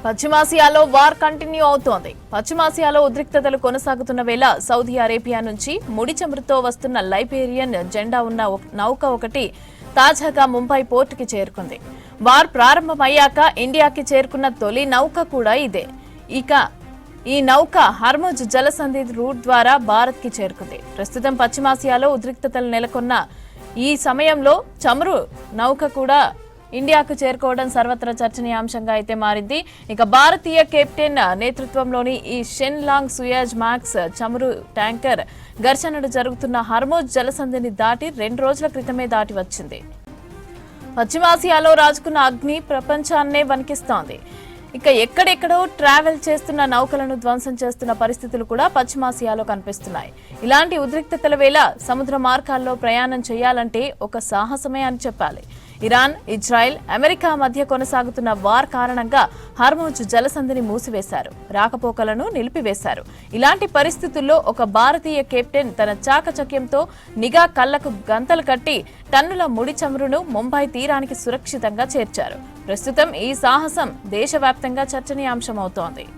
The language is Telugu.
పశ్చిమాసియాలో వార్ కంటిన్యూ అవుతోంది. పశ్చిమాసియాలో ఉద్రిక్తతలు కొనసాగుతున్న వేళ సౌదీ అరేబియా నుంచి ముడి చమురుతో వస్తున్న లైబేరియన్ జెండా ఉన్న నౌక ఒకటి తాజాగా ముంబై పోర్టుకి చేరుకుంది. వార్ ప్రారంభమయ్యాక ఇండియాకి చేరుకున్న తొలి నౌక కూడా ఇదే. ఇక ఈ నౌక హర్ముజ్ జలసంధి రూట్ ద్వారా భారత్కి చేరుకుంది. ప్రస్తుతం పశ్చిమాసియాలో ఉద్రిక్తతలు నెలకొన్న ఈ సమయంలో చమురు నౌక కూడా ఇండియాకు చేరుకోవడం సర్వత్రా చర్చనీయాంశంగా అయితే మారింది. ఇక భారతీయ కెప్టెన్ నేతృత్వంలోని ఈ షెన్ లాంగ్ సుయాజ్ మ్యాక్స్ చమురు ట్యాంకర్ ఘర్షణలు జరుగుతున్న హర్ముజ్ జలసంధిని దాటి 2 రోజుల క్రితమే దాటి వచ్చింది. పశ్చిమాసియాలో రాజుకున్న అగ్ని ప్రపంచాన్నే వణికిస్తోంది. ఇక ఎక్కడెక్కడో ట్రావెల్ చేస్తున్న నౌకలను ధ్వంసం చేస్తున్న పరిస్థితులు కూడా పశ్చిమాసియాలో కనిపిస్తున్నాయి. ఇలాంటి ఉద్రిక్తతల వేళ సముద్ర మార్గాల్లో ప్రయాణం చేయాలంటే ఒక సాహసమే అని చెప్పాలి. ఇరాన్, ఇజ్రాయెల్, అమెరికా మధ్య కొనసాగుతున్న వార్ కారణంగా హర్ముజ్ జలసంధిని మూసివేశారు, రాకపోకలను నిలిపివేశారు. ఇలాంటి పరిస్థితుల్లో ఒక భారతీయ కెప్టెన్ తన చాకచక్యంతో నిఘా కళ్లకు గంతలు కట్టి టన్నుల ముడి చమురును ముంబై తీరానికి సురక్షితంగా చేర్చారు. ప్రస్తుతం ఈ సాహసం దేశవ్యాప్తంగా చర్చనీయాంశమవుతోంది.